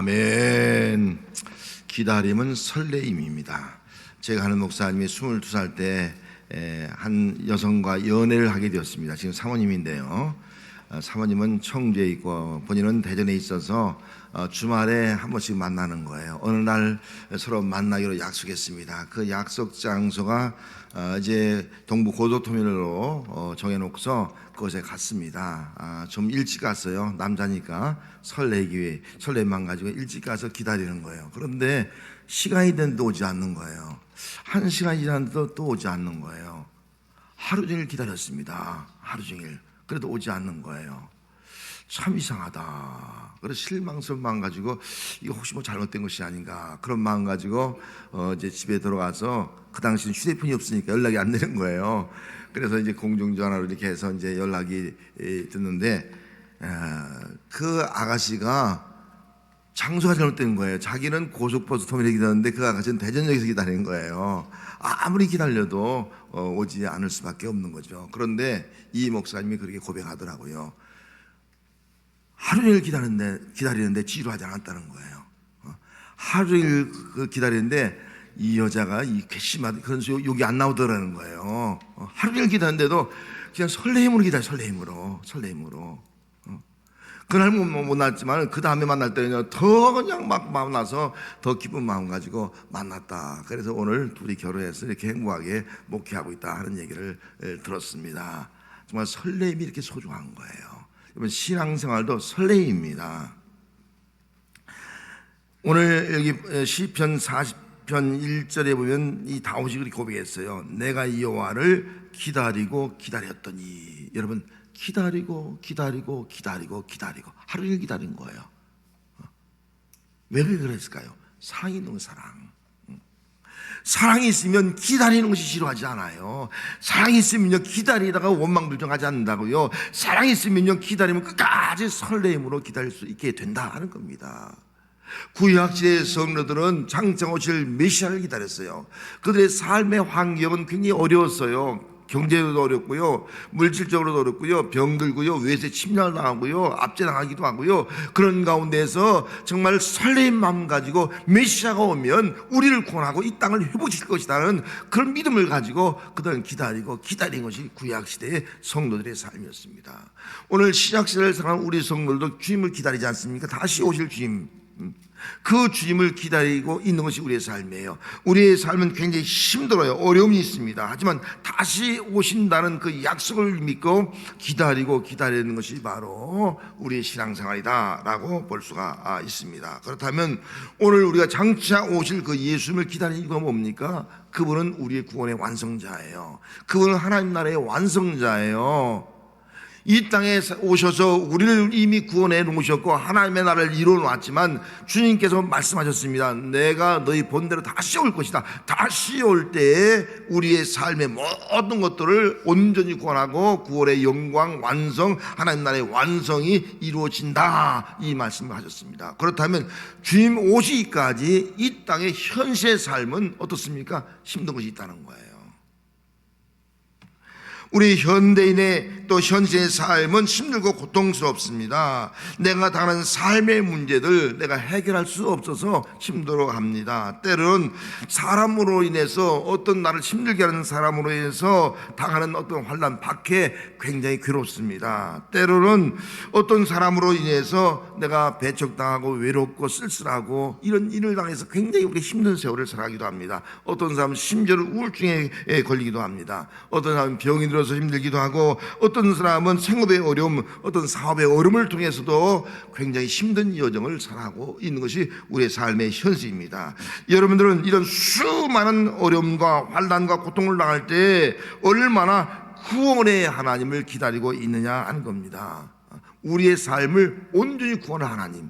아멘. 기다림은 설레임입니다. 제가 하는 목사님이 22살 때 한 여성과 연애를 하게 되었습니다. 지금 사모님인데요. 사모님은 청주에 있고 본인은 대전에 있어서 주말에 한 번씩 만나는 거예요. 어느 날 서로 만나기로 약속했습니다. 그 약속 장소가 이제 동부 고속터미널로 정해놓고서 그곳에 갔습니다. 좀 일찍 갔어요. 남자니까 설레만 가지고 일찍 가서 기다리는 거예요. 그런데 시간이 됐는데 오지 않는 거예요. 1시간이 지났는데도 또 오지 않는 거예요. 하루 종일 기다렸습니다. 하루 종일. 그래도 오지 않는 거예요. 참 이상하다. 그래서 실망스러운 마음 가지고 이거 혹시 뭐 잘못된 것이 아닌가 그런 마음 가지고 이제 집에 들어가서 그 당시는 휴대폰이 없으니까 연락이 안 되는 거예요. 그래서 이제 공중전화로 이렇게 해서 이제 연락이 됐는데 그 아가씨가 장소가 잘못된 거예요. 자기는 고속버스 터미널에 기다렸는데 그 아가씨는 대전역에서 기다리는 거예요. 아무리 기다려도 오지 않을 수밖에 없는 거죠. 그런데 이 목사님이 그렇게 고백하더라고요. 하루 종일 기다리는데 지루하지 않았다는 거예요. 하루 종일 기다리는데 이 여자가 이 괘씸한 그런 욕이 안 나오더라는 거예요. 하루 종일 기다리는데도 그냥 설레임으로 기다려, 설레임으로. 그날 못 만났지만 그 다음에 만날 때는 더 그냥 막 만나서 더 기쁜 마음 가지고 만났다. 그래서 오늘 둘이 결혼해서 이렇게 행복하게 목회하고 있다 하는 얘기를 들었습니다. 정말 설레임이 이렇게 소중한 거예요. 여러분, 신앙생활도 설레임입니다. 오늘 여기 시편 40편 1절에 보면 이 다윗이 그렇게 고백했어요. 내가 여호와를 기다렸더니. 여러분, 기다리고 하루 종일 기다린 거예요. 왜 그랬을까요? 사랑이 있는 사랑. 사랑이 있으면 기다리는 것이 싫어하지 않아요. 사랑이 있으면요 기다리다가 원망불평하지 않는다고요. 사랑이 있으면요 기다리면 끝까지 설레임으로 기다릴 수 있게 된다 하는 겁니다. 구약시대의 성도들은 장차 오실 메시아를 기다렸어요. 그들의 삶의 환경은 굉장히 어려웠어요. 경제도 어렵고요, 물질적으로도 어렵고요, 병들고요, 외세 침략을 당하고요, 압제당하기도 하고요. 그런 가운데서 정말 설레임 마음 가지고 메시아가 오면 우리를 구원하고 이 땅을 회복시킬 것이라는 그런 믿음을 가지고 그들은 기다린 것이 구약시대의 성도들의 삶이었습니다. 오늘 신약시대를 살아가는 우리 성도들도 주님을 기다리지 않습니까? 다시 오실 주님, 그 주님을 기다리고 있는 것이 우리의 삶이에요. 우리의 삶은 굉장히 힘들어요. 어려움이 있습니다. 하지만 다시 오신다는 그 약속을 믿고 기다리는 것이 바로 우리의 신앙생활이다 라고 볼 수가 있습니다. 그렇다면 오늘 우리가 장차 오실 그 예수님을 기다리는 이유가 뭡니까? 그분은 우리의 구원의 완성자예요. 그분은 하나님 나라의 완성자예요. 이 땅에 오셔서 우리를 이미 구원해 놓으셨고 하나님의 나라를 이루어 놓았지만 주님께서 말씀하셨습니다. 내가 너희 본대로 다시 올 것이다. 다시 올 때에 우리의 삶의 모든 것들을 온전히 구원하고 구원의 영광 완성, 하나님 나라의 완성이 이루어진다, 이 말씀을 하셨습니다. 그렇다면 주님 오시기까지 이 땅의 현세의 삶은 어떻습니까? 힘든 것이 있다는 거예요. 우리 현대인의 또 현세의 삶은 힘들고 고통스럽습니다. 내가 당하는 삶의 문제들 내가 해결할 수 없어서 힘들어합니다. 때로는 사람으로 인해서 어떤 나를 힘들게 하는 사람으로 인해서 당하는 어떤 환난, 박해 굉장히 괴롭습니다. 때로는 어떤 사람으로 인해서 내가 배척당하고 외롭고 쓸쓸하고 이런 일을 당해서 굉장히 우리 힘든 세월을 살아가기도 합니다. 어떤 사람은 심지어는 우울증에 걸리기도 합니다. 어떤 사람은 병이 들어서 힘들기도 하고 어떤 사람은 생업의 어려움, 어떤 사업의 어려움을 통해서도 굉장히 힘든 여정을 살아가고 있는 것이 우리의 삶의 현실입니다. 여러분들은 이런 수많은 어려움과 환난과 고통을 당할 때 얼마나 구원의 하나님을 기다리고 있느냐 하는 겁니다. 우리의 삶을 온전히 구원할 하나님,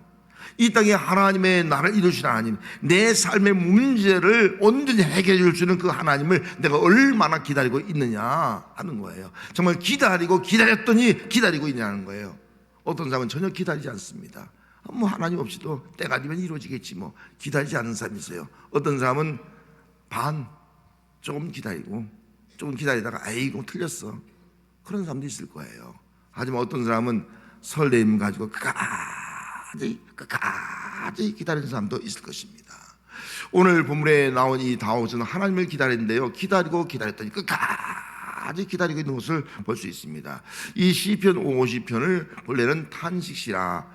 이 땅에 하나님의 나라를 이루신 하나님, 내 삶의 문제를 온전히 해결해 줄 수 있는 그 하나님을 내가 얼마나 기다리고 있느냐 하는 거예요. 정말 기다렸더니 기다리고 있냐는 거예요. 어떤 사람은 전혀 기다리지 않습니다. 뭐 하나님 없이도 때가 되면 이루어지겠지, 뭐 기다리지 않는 사람이 있어요. 어떤 사람은 조금 기다리다가 아이고 틀렸어, 그런 사람도 있을 거예요. 하지만 어떤 사람은 설레임 가지고 끝까지 끝까지 기다리는 사람도 있을 것입니다. 오늘 본문에 나온 이 다윗은 하나님을 기다리는데요, 기다리고 기다렸더니 끝까지 기다리고 있는 것을 볼 수 있습니다. 이 시편 50편을 본래는 탄식시라,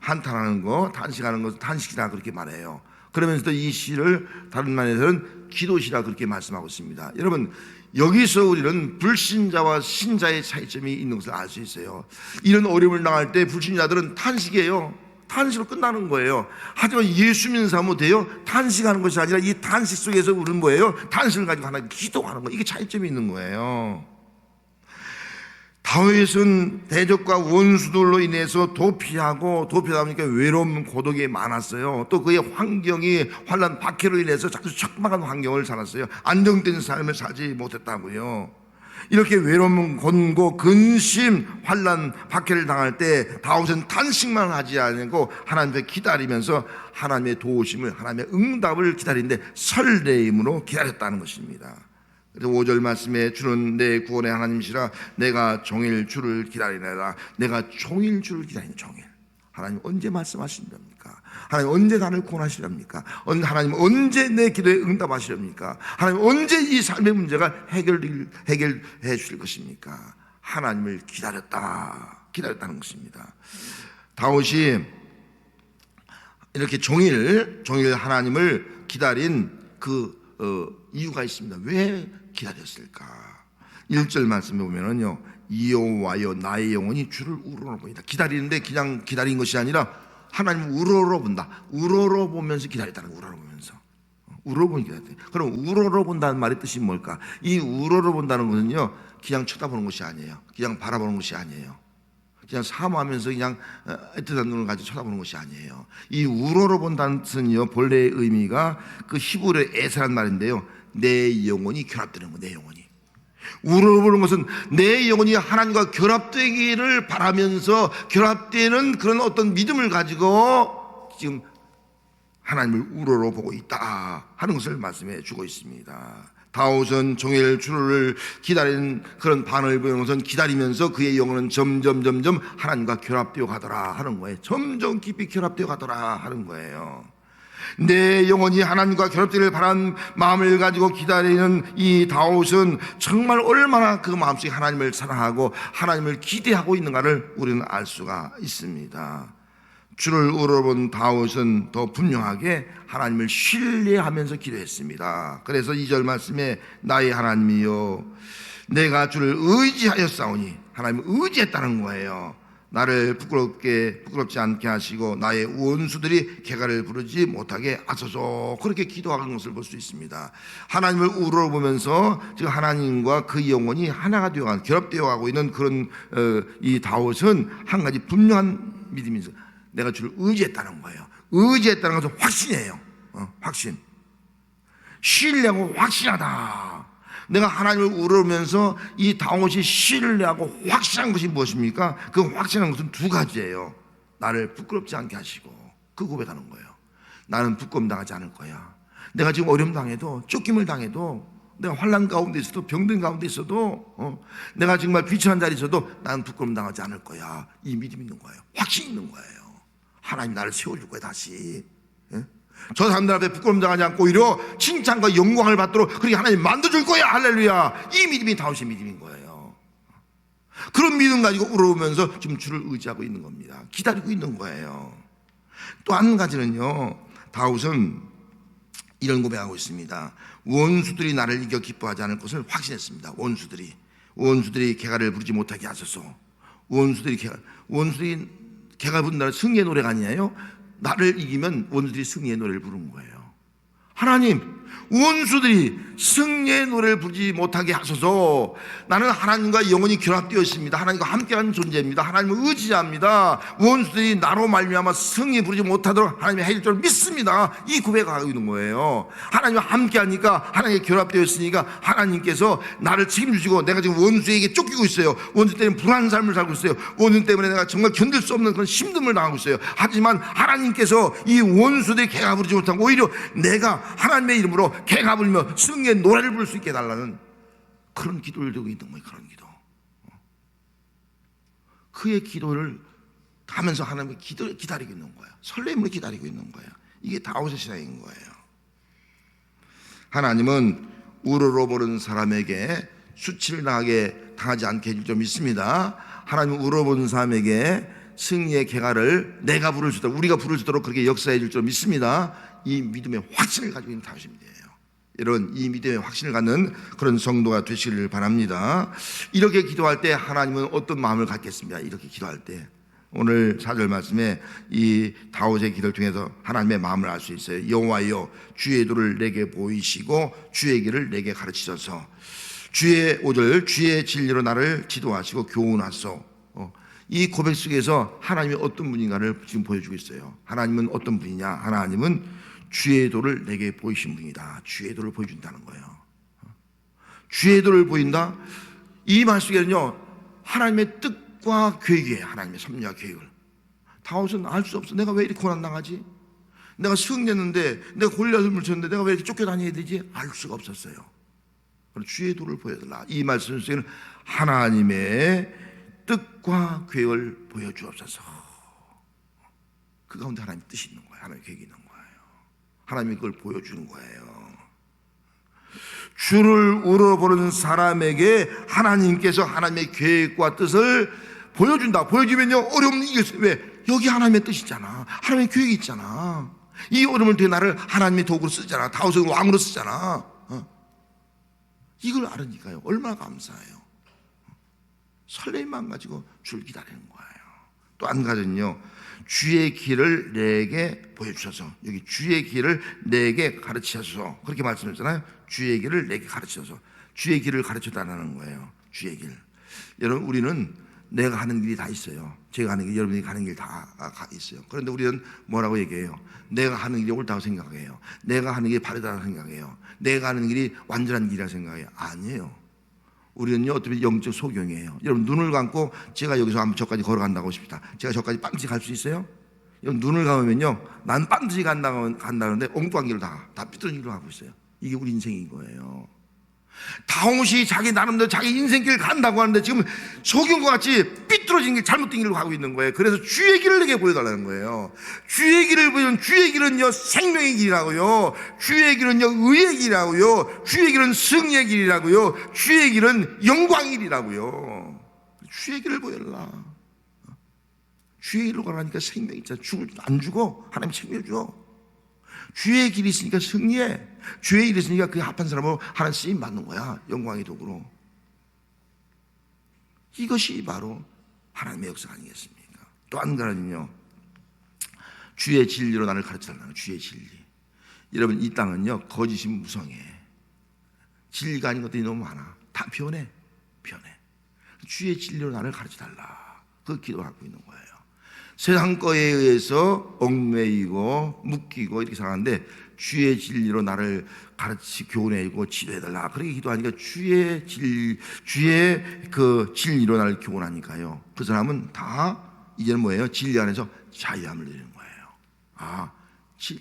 한탄하는 거, 탄식하는 것, 탄식이라 그렇게 말해요. 그러면서도 이 시를 다른 말에서는 기도시라 그렇게 말씀하고 있습니다. 여러분, 여기서 우리는 불신자와 신자의 차이점이 있는 것을 알 수 있어요. 이런 어려움을 당할 때 불신자들은 탄식이에요. 탄식으로 끝나는 거예요. 하지만 예수 믿는 사람은 돼요? 탄식하는 것이 아니라 이 탄식 속에서 우리는 뭐예요? 탄식을 가지고 하나님 기도하는 거예요. 이게 차이점이 있는 거예요. 다윗은 대적과 원수들로 인해서 도피하다 보니까 외로움, 고독이 많았어요. 또 그의 환경이 환난, 박해로 인해서 자꾸 척박한 환경을 살았어요. 안정된 삶을 살지 못했다고요. 이렇게 외로움, 곤고, 근심, 환난, 박해를 당할 때 다윗은 탄식만 하지 않고 하나님께 기다리면서 하나님의 도우심을, 하나님의 응답을 기다리는데 설레임으로 기다렸다는 것입니다. 그래서 5절 말씀에 주는 내 구원의 하나님이시라 내가 종일 주를 기다리라. 내가 종일 주를 기다리는 종일. 하나님 언제 말씀하시렵니까? 하나님 언제 나를 구원하시렵니까? 하나님 언제 내 기도에 응답하시렵니까? 하나님 언제 이 삶의 문제가 해결해 주실 것입니까? 하나님을 기다렸다는 것입니다. 다윗이 이렇게 종일 하나님을 기다린 이유가 있습니다. 왜 기다렸을까? 1절 말씀에 보면은요, 여호와여 나의 영혼이 주를 우러러봅니다. 기다리는데 그냥 기다린 것이 아니라 하나님을 우러러본다. 우러러보면서 기다렸다는 거예요. 우러러보면 기다렸다. 그럼 우러러본다는 말의 뜻이 뭘까? 이 우러러본다는 것은요, 그냥 쳐다보는 것이 아니에요. 그냥 바라보는 것이 아니에요. 그냥 사모하면서 그냥 애틋한 눈을 가지고 쳐다보는 것이 아니에요. 이 우러러본다는 뜻은요, 본래의 의미가 그 히브리어 에세란 말인데요, 내 영혼이 결합되는 거예요. 내 영혼이 우러러보는 것은 내 영혼이 하나님과 결합되기를 바라면서 결합되는 그런 어떤 믿음을 가지고 지금 하나님을 우러러보고 있다 하는 것을 말씀해 주고 있습니다. 다윗은 종일 주를 기다리는 그런 반응을 보이는 것은 기다리면서 그의 영혼은 점점 하나님과 결합되어 가더라 하는 거예요. 점점 깊이 결합되어 가더라 하는 거예요. 내 영혼이 하나님과 결합되기를 바라는 마음을 가지고 기다리는 이 다윗은 정말 얼마나 그 마음속에 하나님을 사랑하고 하나님을 기대하고 있는가를 우리는 알 수가 있습니다. 주를 우러본 다윗은 더 분명하게 하나님을 신뢰하면서 기도했습니다. 그래서 2절 말씀에 나의 하나님이여 내가 주를 의지하였사오니, 하나님을 의지했다는 거예요. 나를 부끄럽지 않게 하시고 나의 원수들이 개가를 부르지 못하게 하소서. 그렇게 기도하는 것을 볼 수 있습니다. 하나님을 우러보면서 지금 하나님과 그 영혼이 하나가 되어가는, 결합되어 가고 있는 그런 이 다윗은 한 가지 분명한 믿음이 있어요. 내가 주를 의지했다는 거예요. 의지했다는 것은 확신이에요. 확신. 신뢰하고 확신하다. 내가 하나님을 우러면서 이 다윗이 신뢰하고 확신한 것이 무엇입니까? 그 확신한 것은 두 가지예요. 나를 부끄럽지 않게 하시고, 그 고백하는 거예요. 나는 부끄럼 당하지 않을 거야. 내가 지금 어려움 당해도, 쫓김을 당해도, 내가 환난 가운데 있어도, 병든 가운데 있어도, 내가 정말 비천한 자리에 있어도 나는 부끄럼 당하지 않을 거야. 이 믿음이 있는 거예요. 확신이 있는 거예요. 하나님 나를 세워줄 거야 다시. 저 사람들 앞에 부끄럼 당하지 않고 오히려 칭찬과 영광을 받도록 그렇게 하나님 만들어줄 거야. 할렐루야. 이 믿음이 다윗의 믿음인 거예요. 그런 믿음 가지고 우러오면서 지금 주를 의지하고 있는 겁니다. 기다리고 있는 거예요. 또 한 가지는요, 다윗은 이런 고백하고 있습니다. 원수들이 나를 이겨 기뻐하지 않을 것을 확신했습니다. 원수들이 개가를 부르지 못하게 하소서. 원수들이 개가 부른다는 승리의 노래가 아니에요. 나를 이기면 원수들이 승리의 노래를 부르는 거예요. 하나님, 원수들이 승리의 노래를 부르지 못하게 하소서. 나는 하나님과 영원히 결합되어 있습니다. 하나님과 함께하는 존재입니다. 하나님을 의지합니다. 원수들이 나로 말미암아 승리 부르지 못하도록 하나님이 해줄 줄 믿습니다. 이 고백을 하고 있는 거예요. 하나님과 함께하니까, 하나님과 결합되어 있으니까 하나님께서 나를 책임주시고, 내가 지금 원수에게 쫓기고 있어요. 원수 때문에 불안한 삶을 살고 있어요. 원수 때문에 내가 정말 견딜 수 없는 그런 힘듦을 당하고 있어요. 하지만 하나님께서 이 원수들이 개가 부르지 못하고 오히려 내가 하나님의 이름으로 개가 불며 승리의 노래를 부를 수 있게 해달라는 그런 기도를 드리고 있는 거예요. 그런 기도. 그의 기도를 하면서 하나님을 기다리고 있는 거예요. 설렘으로 기다리고 있는 거예요. 이게 다윗의 신앙인 거예요. 하나님은 우러러보는 사람에게 수치를 당하지 않게 해줄 줄 믿습니다. 하나님은 우러러보는 사람에게 승리의 계가를 내가 부를 수 있도록, 우리가 부를 수 있도록 그렇게 역사해 줄 줄 믿습니다. 이 믿음의 확신을 가지고 있는 다윗입니다. 여러분, 이 믿음의 확신을 갖는 그런 성도가 되시기를 바랍니다. 이렇게 기도할 때 하나님은 어떤 마음을 갖겠습니까? 이렇게 기도할 때 오늘 4절 말씀에 이 다윗의 기도를 통해서 하나님의 마음을 알 수 있어요. 여호와여, 주의 도를 내게 보이시고 주의 길을 내게 가르치소서. 주의 5절, 주의 진리로 나를 지도하시고 교훈하소. 이 고백 속에서 하나님이 어떤 분인가를 지금 보여주고 있어요. 하나님은 어떤 분이냐? 하나님은 주의 도를 내게 보이신 분이다. 주의 도를 보여준다는 거예요. 주의 도를 보인다. 이 말 속에는요, 하나님의 뜻과 계획이에요. 하나님의 섭리와 계획을. 다윗은 알 수 없어. 내가 왜 이렇게 고난당하지? 내가 승리했는데, 내가 골리앗을 물쳤는데 내가 왜 이렇게 쫓겨다녀야 되지? 알 수가 없었어요. 주의 도를 보여달라. 이 말씀 속에는 하나님의 뜻과 계획을 보여주옵소서. 그 가운데 하나님의 뜻이 있는 거예요. 하나님의 계획이 있는 거예요. 하나님이 그걸 보여주는 거예요. 주를 우러보는 사람에게 하나님께서 하나님의 계획과 뜻을 보여준다. 보여주면요, 어려움은 이겼어요. 왜? 여기 하나님의 뜻이잖아. 하나님의 계획이 있잖아. 이 어려움을 통해 나를 하나님의 도구로 쓰잖아. 다윗을 왕으로 쓰잖아. 이걸 알으니까요, 얼마나 감사해요. 설렘만 가지고 주를 기다리는 거예요. 또 한 가지는요, 주의 길을 내게 보여주셔서, 여기 주의 길을 내게 가르치셔서, 그렇게 말씀했잖아요. 주의 길을 내게 가르치셔서. 주의 길을 가르쳐달라는 거예요. 주의 길. 여러분, 우리는 내가 하는 길이 다 있어요. 제가 하는 길, 여러분이 가는 길 다 있어요. 그런데 우리는 뭐라고 얘기해요? 내가 하는 길이 옳다고 생각해요. 내가 하는 길이 바르다고 생각해요. 내가 하는 길이 완전한 길이라고 생각해요. 아니에요. 우리는요, 어떻게 영적 소경이에요. 여러분, 눈을 감고 제가 여기서 한번 저까지 걸어간다고 하십시다. 제가 저까지 반드시 갈 수 있어요? 여러분, 눈을 감으면요, 난 반드시 간다는데 엉뚱한 길을 다 삐뚤어진 길로 가고 있어요. 이게 우리 인생인 거예요. 다윗이 자기 나름대로 자기 인생길 간다고 하는데 지금 소경과 같이 삐뚤어진 길, 잘못된 길로 가고 있는 거예요. 그래서 주의 길을 내게 보여달라는 거예요. 주의 길을 보여주면, 주의 길은요, 생명의 길이라고요. 주의 길은요, 의의 길이라고요. 주의 길은 승리의 길이라고요. 주의 길은 영광의 길이라고요. 주의 길을 보여달라. 주의 길로 가라니까 생명이 있잖아. 안 죽어. 하나님 챙겨줘. 주의 길이 있으니까 승리해. 주의 길이 있으니까 그에 합한 사람으로 하나님 쓰임 받는 거야. 영광의 도구로. 이것이 바로 하나님의 역사 아니겠습니까? 또 한 가지는요, 주의 진리로 나를 가르쳐달라는 주의 진리. 여러분, 이 땅은요, 거짓이 무성해. 진리가 아닌 것들이 너무 많아. 다 변해. 주의 진리로 나를 가르쳐달라. 그 기도를 하고 있는 거예요. 세상 거에 의해서 얽매이고 묶이고 이렇게 살아가는데, 주의 진리로 나를 교훈해주고 지도해달라. 그렇게 기도하니까 주의 그 진리로 나를 교훈하니까요, 그 사람은 다 이제는 뭐예요? 진리 안에서 자유함을 누리는 거예요.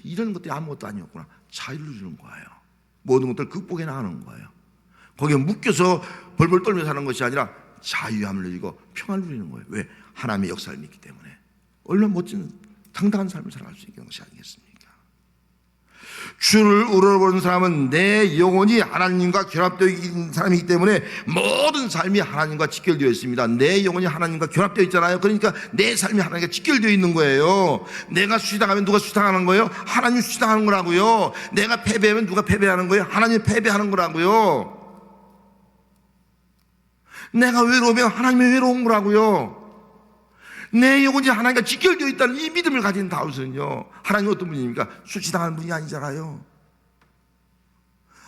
이런 것들이 아무것도 아니었구나. 자유를 주는 거예요. 모든 것들을 극복해 나가는 거예요. 거기에 묶여서 벌벌 떨며 사는 것이 아니라 자유함을 누리고 평안을 누리는 거예요. 왜? 하나님의 역사를 믿기 때문에. 얼마나 멋진 당당한 삶을 살아갈 수 있는 것이 아니겠습니까? 주를 우러러보는 사람은 내 영혼이 하나님과 결합되어 있는 사람이기 때문에 모든 삶이 하나님과 직결되어 있습니다. 내 영혼이 하나님과 결합되어 있잖아요. 그러니까 내 삶이 하나님과 직결되어 있는 거예요. 내가 수치당하면 누가 수치당하는 거예요? 하나님이 수치당하는 거라고요. 내가 패배하면 누가 패배하는 거예요? 하나님이 패배하는 거라고요. 내가 외로우면 하나님이 외로운 거라고요. 내 영혼이 하나님과 직결되어 있다는 이 믿음을 가진 다윗은요, 하나님이 어떤 분입니까? 수치당하는 분이 아니잖아요.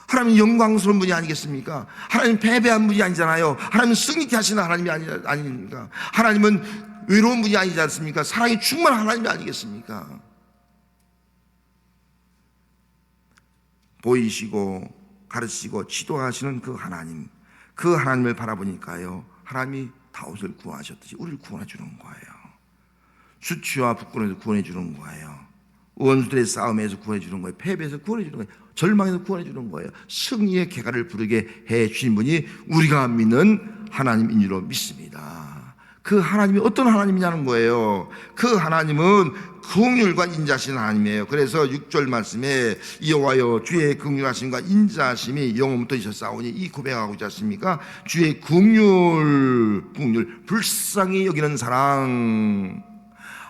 하나님 영광스러운 분이 아니겠습니까? 하나님 패배한 분이 아니잖아요. 하나님 승리케 하시는 하나님이 아닙니까? 하나님은 외로운 분이 아니지 않습니까? 사랑이 충만한 하나님이 아니겠습니까? 보이시고 가르치시고 지도하시는 그 하나님을 바라보니까요, 하나님이 다윗을 구하셨듯이 우리를 구원해 주는 거예요. 수치와 부끄러움에서 구원해 주는 거예요. 원수들의 싸움에서 구원해 주는 거예요. 패배에서 구원해 주는 거예요. 절망에서 구원해 주는 거예요. 승리의 계가를 부르게 해 주신 분이 우리가 믿는 하나님인 줄로 믿습니다. 그 하나님이 어떤 하나님이냐는 거예요. 그 하나님은 긍휼과 인자하신 하나님이에요. 그래서 6절 말씀에 여호와여 주의 긍휼하심과 인자하심이 영원부터 있었사오니 이 고백하고 있지 않습니까? 주의 긍휼 불쌍히 여기는 사랑.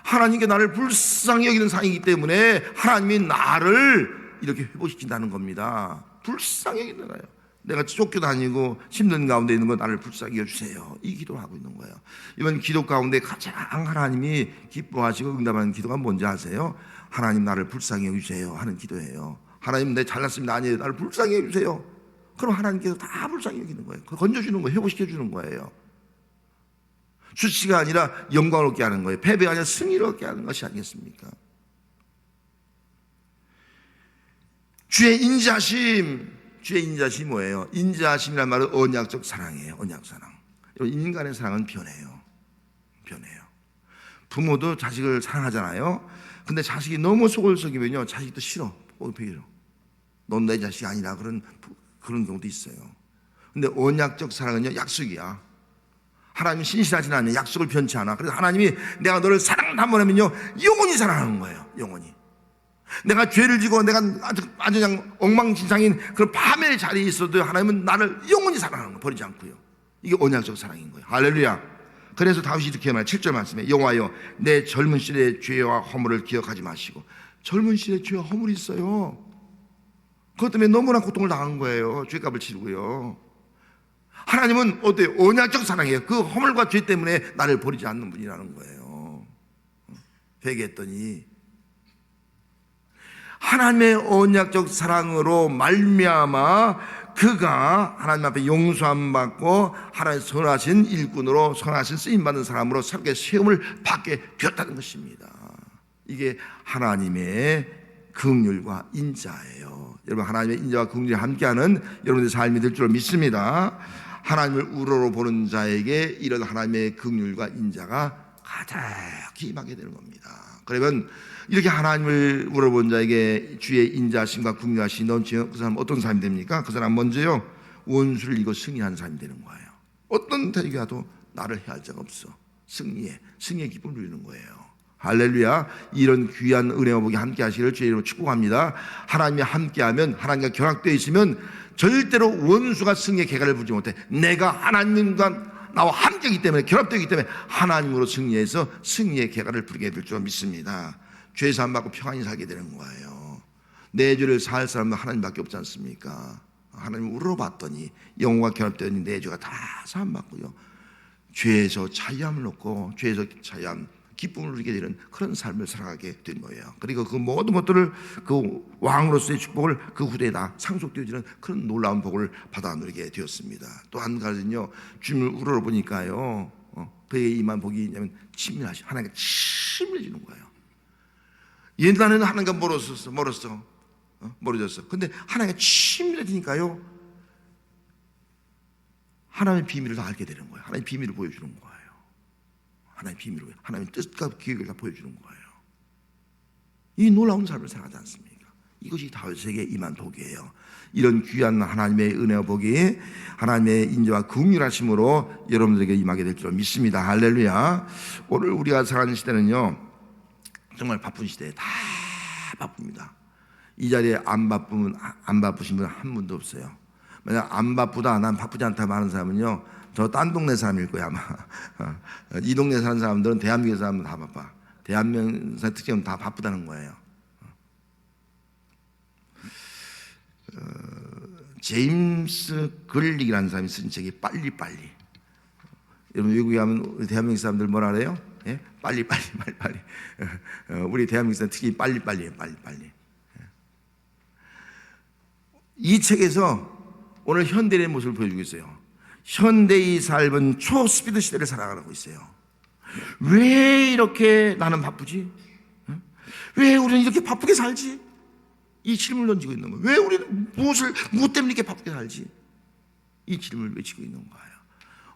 하나님께 나를 불쌍히 여기는 사랑이기 때문에 하나님이 나를 이렇게 회복시킨다는 겁니다. 불쌍히 여기는 거예요. 내가 쫓겨다니고 힘든 가운데 있는 거 나를 불쌍히 여주세요. 이 기도를 하고 있는 거예요. 이번 기도 가운데 가장 하나님이 기뻐하시고 응답하는 기도가 뭔지 아세요? 하나님 나를 불쌍히 여주세요 하는 기도예요. 하나님 내 잘났습니다. 아니에요. 나를 불쌍히 여주세요. 그럼 하나님께서 다 불쌍히 여기는 거예요. 건져주는 거예요. 회복시켜주는 거예요. 수치가 아니라 영광을 얻게 하는 거예요. 패배가 아니라 승리를 얻게 하는 것이 아니겠습니까? 주의 인자심. 주의 인자심이 뭐예요? 인자심이란 말은 언약적 사랑이에요. 언약 사랑. 인간의 사랑은 변해요. 부모도 자식을 사랑하잖아요. 근데 자식이 너무 속을 썩이면요, 자식도 싫어. 넌 내 자식이 아니라 그런 경우도 있어요. 근데 언약적 사랑은요, 약속이야. 하나님이 신실하지 않아요. 약속을 변치 않아. 그래서 하나님이 내가 너를 사랑을 한번 하면요, 영원히 사랑하는 거예요. 영원히. 내가 죄를 지고 내가 아주 그냥 엉망진창인 그런 파멸의 자리에 있어도 하나님은 나를 영원히 사랑하는 거예요. 버리지 않고요. 이게 언약적 사랑인 거예요. 할렐루야. 그래서 다윗이 이렇게 말해요. 7절 말씀에 여호와여 내 젊은 시대의 죄와 허물을 기억하지 마시고. 젊은 시대의 죄와 허물이 있어요. 그것 때문에 너무나 고통을 당한 거예요. 죄값을 치르고요. 하나님은 어때요? 언약적 사랑이에요. 그 허물과 죄 때문에 나를 버리지 않는 분이라는 거예요. 회개했더니 하나님의 언약적 사랑으로 말미암아 그가 하나님 앞에 용서함 받고 하나님의 선하신 일꾼으로 선하신 쓰임받는 사람으로 새롭게 세움을 받게 되었다는 것입니다. 이게 하나님의 긍휼과 인자예요. 여러분, 하나님의 인자와 긍휼이 함께하는 여러분의 삶이 될 줄 믿습니다. 하나님을 우러러 보는 자에게 이런 하나님의 긍휼과 인자가 가득히 임하게 되는 겁니다. 그러면 이렇게 하나님을 물어본 자에게 주의 인자하심과 긍휼하심이 넘치는 그 사람은 어떤 사람이 됩니까? 그 사람은 먼저요, 원수를 이기고 승리하는 사람이 되는 거예요. 어떤 대적이 와도 나를 해할 자가 없어. 승리의 기쁨을 누리는 거예요. 할렐루야. 이런 귀한 은혜와 복이 함께 하시기를 주의 이름으로 축복합니다. 하나님이 함께하면, 하나님과 결합되어 있으면 절대로 원수가 승리의 계가를 부지 못해. 내가 하나님과 나와 함께이기 때문에, 결합되기 때문에 하나님으로 승리해서 승리의 계가를 부리게 될 줄 믿습니다. 죄 사함 받고 평안히 살게 되는 거예요. 내 죄를 사할 사람은 하나님밖에 없지 않습니까? 하나님을 우러봤더니 영혼과 결합되니 내 죄가 다 사함 받고요, 죄에서 자유함을 얻고 죄에서 자유함, 기쁨을 누리게 되는 그런 삶을 살아가게 된 거예요. 그리고 그 모든 것들을, 그 왕으로서의 축복을 그 후대에 다 상속되어지는 그런 놀라운 복을 받아 누리게 되었습니다. 또 한 가지는요, 주님을 우러러보니까요, 그에게 임한 복이 있냐면 하나님과 친밀해지는 거예요. 옛날에는 하나님과 멀어졌어. 근데 하나님과 친밀해지니까요, 하나님의 비밀을 다 알게 되는 거예요. 하나님의 비밀을 보여주는 거예요. 하나님의 뜻과 계획을 다 보여주는 거예요. 이 놀라운 삶을 살아가지 않습니까? 이것이 다윗에게 임한 복이에요. 이런 귀한 하나님의 은혜와 복이 하나님의 인자와 긍휼하심으로 여러분들에게 임하게 될 줄 믿습니다. 할렐루야. 오늘 우리가 살아가는 시대는요, 정말 바쁜 시대에 다 바쁩니다. 이 자리에 안 바쁘신 분 한 분도 없어요. 만약 안 바쁘다, 난 바쁘지 않다 하는 사람은요, 저 딴 동네 사람일 거야 아마. 이 동네 사는 사람들은 대한민국 사람은 다 바빠. 대한민국의 특징은 다 바쁘다는 거예요. 제임스 글릭이라는 사람이 쓴 책이 빨리빨리. 여러분, 외국에 가면 우리 대한민국 사람들 뭐라 그래요? 예? 빨리빨리. 우리 대한민국 사람 특히 빨리빨리예요. 빨리빨리. 이 책에서 오늘 현대의 모습을 보여주고 있어요. 현대의 삶은 초스피드 시대를 살아가고 있어요. 왜 이렇게 나는 바쁘지? 왜 우리는 이렇게 바쁘게 살지? 이 질문을 던지고 있는 거예요. 왜 우리는 무엇 때문에 이렇게 바쁘게 살지? 이 질문을 외치고 있는 거예요.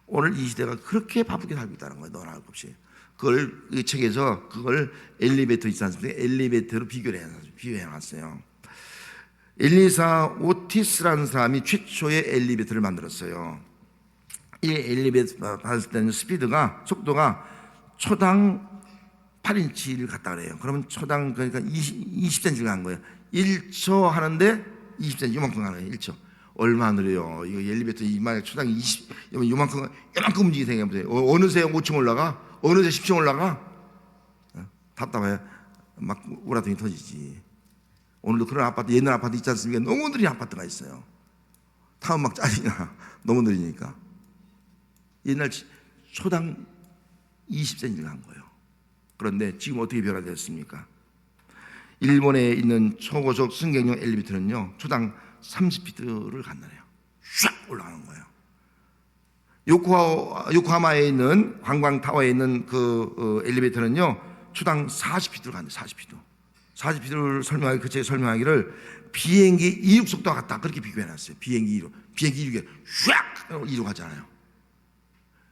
오늘 이 시대가 그렇게 바쁘게 살고 있다는 거예요. 너나 할 것 없이. 이 책에서 그걸 엘리베이터 있지 않습니까? 엘리베이터로 비교해놨어요. 엘리사 오티스라는 사람이 최초의 엘리베이터를 만들었어요. 이 엘리베이터 받을 때는 속도가 초당 8인치를 갔다 그래요. 그러면 초당 그러니까 20cm를 간 거예요. 1초 하는데 20cm 요만큼 가는 거예요. 1초. 얼마나 느려요. 이거 엘리베이터 이만에 초당 20 요만큼 움직이게 생각해보세요. 어느새 5층 올라가? 어느새 10층 올라가? 답답해. 막 우라통이 터지지. 오늘도 그런 아파트, 옛날 아파트 있지 않습니까? 너무 느린 아파트가 있어요. 타면 막 짜증나. 너무 느리니까. 옛날 초당 20cm를 간 거예요. 그런데 지금 어떻게 변화되었습니까? 일본에 있는 초고속 승객용 엘리베이터는요, 초당 30피트를 간다네요. 쫙 올라가는 거예요. 요코하마에 있는 관광타워에 있는 그 엘리베이터는요, 초당 40피트를 간대요. 40피트. 40피트를 그 책에 설명하기를 비행기 이륙 속도와 같다. 그렇게 비교해놨어요. 비행기 이륙에 쫙 이륙 하잖아요.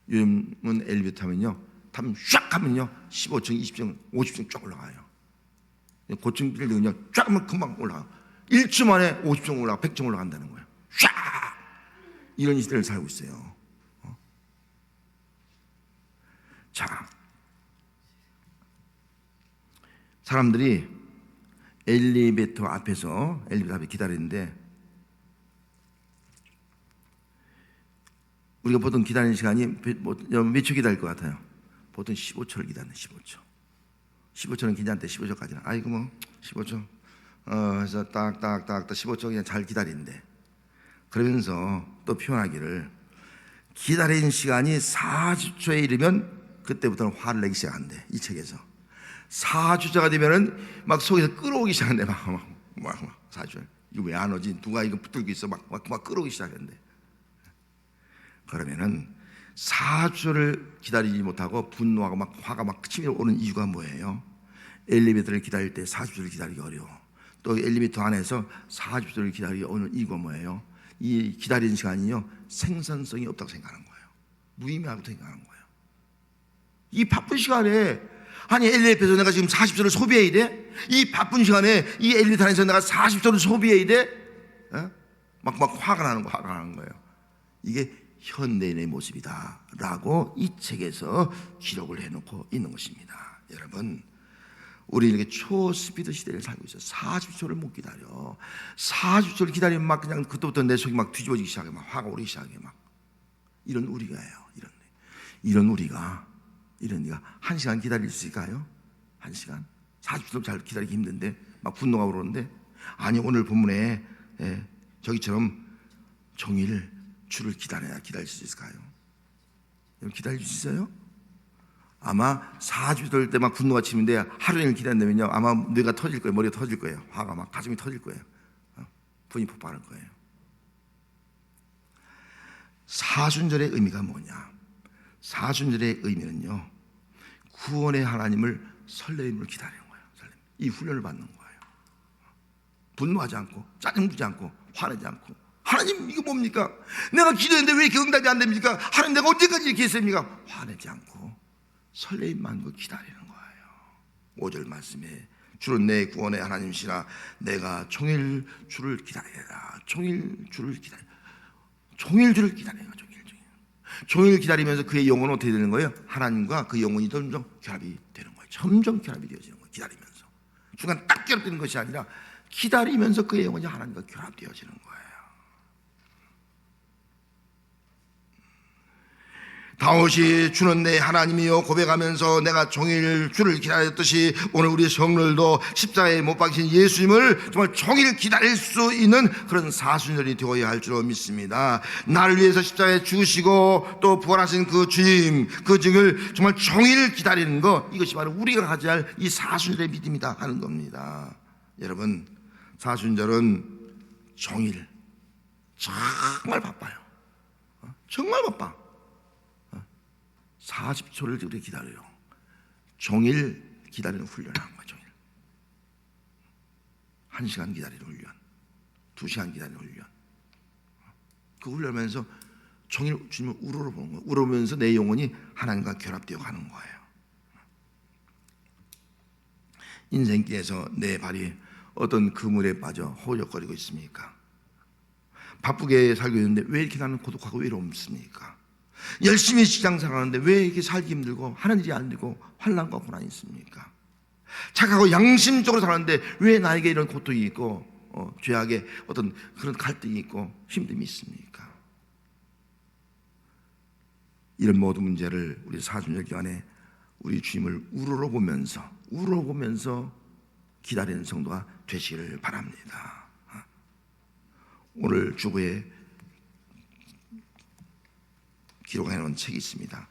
요즘은 엘리베이터 하면요, 타면 쫙 하면요, 15층, 20층, 50층 쫙 올라가요. 고층 빌딩은요, 쫙 하면 금방 올라가요. 1초 만에 50층 올라가, 100층 올라간다는 거예요. 쫙! 이런 시대를 살고 있어요. 자, 사람들이 엘리베이터 앞에 기다리는데, 우리가 보통 기다리는 시간이 몇 초 기다릴 것 같아요? 보통 15초를 기다리는 15초. 15초는 괜찮대. 15초까지는. 아이고 뭐 15초. 그래서 딱딱딱 15초 그냥 잘 기다린대. 그러면서 또 표현하기를 기다린 시간이 40초에 이르면 그때부터는 화를 내기 시작한대. 이 책에서 40초가 되면은 막 속에서 끌어오기 시작한대. 막 40초. 이거 왜 안 오지? 누가 이거 붙들고 있어? 막 끌어오기 시작한대. 그러면은 4주를 기다리지 못하고 분노하고 막 화가 막 치밀어 오는 이유가 뭐예요? 엘리베이터를 기다릴 때 4주를 기다리기 어려워. 또 엘리베이터 안에서 4주를 기다리기 어려운 이유가 뭐예요? 이 기다리는 시간이요, 생산성이 없다고 생각하는 거예요. 무의미하다고 생각하는 거예요. 이 바쁜 시간에, 아니 엘리베이터에서 내가 지금 40초를 소비해야 돼? 이 바쁜 시간에 이 엘리베이터 안에서 내가 40초를 소비해야 돼? 막 화가 나는 거예요. 이게 현대인의 모습이다 라고 이 책에서 기록을 해놓고 있는 것입니다. 여러분, 우리 이렇게 초스피드 시대를 살고 있어요. 40초를 못 기다려. 40초를 기다리면 막 그냥 그때부터 내 속이 막 뒤집어지기 시작해. 막 화가 오르기 시작해. 막 이런 우리가예요. 이런 우리가 1시간 기다릴 수 있을까요? 1시간? 40초도 잘 기다리기 힘든데 막 분노가 오르는데, 아니 오늘 본문에 저기처럼 종일 주를 기다릴 수 있을까요? 여러분 기다릴 수 있어요? 아마 4주 될 때 막 분노가 치는데 하루 종일 기다린다면요, 아마 뇌가 터질 거예요. 머리가 터질 거예요. 화가 막 가슴이 터질 거예요. 분이 폭발할 거예요. 사순절의 의미가 뭐냐? 사순절의 의미는요, 구원의 하나님을 설레임으로 기다리는 거예요. 이 훈련을 받는 거예요. 분노하지 않고, 짜증내지 않고, 화내지 않고, 하나님 이거 뭡니까? 내가 기도했는데 왜 이렇게 응답이 안 됩니까? 하나님 내가 언제까지 이렇게 했습니까? 화내지 않고 설레임만 기다리는 거예요. 5절 말씀에 주는 내 구원의 하나님이시라 내가 종일 주를 기다리라. 종일 주를 기다려. 종일 주를 기다려요. 종일 기다리면서 그의 영혼은 어떻게 되는 거예요? 하나님과 그 영혼이 점점 결합이 되는 거예요. 점점 결합이 되어지는 거예요. 기다리면서 순간 딱 결합되는 것이 아니라 기다리면서 그의 영혼이 하나님과 결합되어지는 거예요. 다윗이 주는 내 하나님이여 고백하면서 내가 종일 주를 기다렸듯이 오늘 우리 성도들도 십자가에 못 박히신 예수님을 정말 종일 기다릴 수 있는 그런 사순절이 되어야 할 줄로 믿습니다. 나를 위해서 십자가에 죽으시고 또 부활하신 그 주님, 그 주님을 정말 종일 기다리는 것, 이것이 바로 우리가 가져야 할 이 사순절의 믿음이다 하는 겁니다. 여러분, 사순절은 종일 정말 바빠요. 정말 바빠. 40초를 우리 기다려요. 종일 기다리는 훈련을 한 거죠. 1시간 기다리는 훈련, 2시간 기다리는 훈련. 그 훈련하면서 종일 주님을 우러러보는 거예요. 우러보면서 내 영혼이 하나님과 결합되어 가는 거예요. 인생길에서 내 발이 어떤 그물에 빠져 허우적거리고 있습니까? 바쁘게 살고 있는데 왜 이렇게 나는 고독하고 외롭습니까? 열심히 직장 생활하는데 왜 이렇게 살기 힘들고 하는 일이 안 되고 환난과 고난이 있습니까? 착하고 양심적으로 살았는데 왜 나에게 이런 고통이 있고 죄악의 어떤 그런 갈등이 있고 힘듦이 있습니까? 이런 모든 문제를 우리 사순절 기간에 우리 주님을 우러러보면서 기다리는 성도가 되시기를 바랍니다. 오늘 주보에 기록해 놓은 책이 있습니다.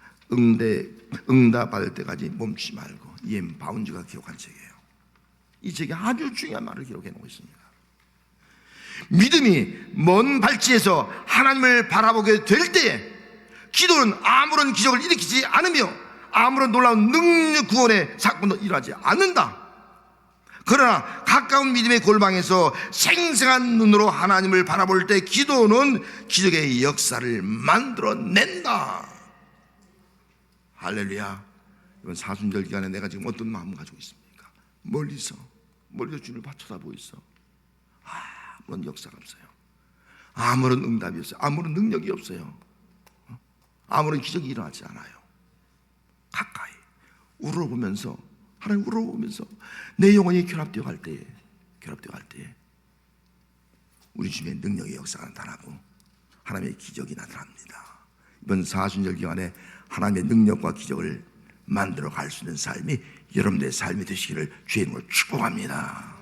응답받을 때까지 멈추지 말고, 이엠 바운즈가 기록한 책이에요. 이 책이 아주 중요한 말을 기록해 놓고 있습니다. 믿음이 먼 발치에서 하나님을 바라보게 될 때에 기도는 아무런 기적을 일으키지 않으며 아무런 놀라운 능력 구원의 사건도 일어나지 않는다. 그러나 가까운 믿음의 골방에서 생생한 눈으로 하나님을 바라볼 때 기도는 기적의 역사를 만들어낸다. 할렐루야. 이번 사순절 기간에 내가 지금 어떤 마음을 가지고 있습니까? 멀리서 주님을 쳐다보고 있어. 아무런 역사가 없어요. 아무런 응답이 없어요. 아무런 능력이 없어요. 아무런 기적이 일어나지 않아요. 가까이 우러보면서, 하나님 우러보면서 내 영혼이 결합되어 갈 때에 우리 주님의 능력의 역사가 나타나고 하나님의 기적이 나타납니다. 이번 사순절 기간에 하나님의 능력과 기적을 만들어 갈 수 있는 삶이 여러분들의 삶이 되시기를 주의 이름으로 축복합니다.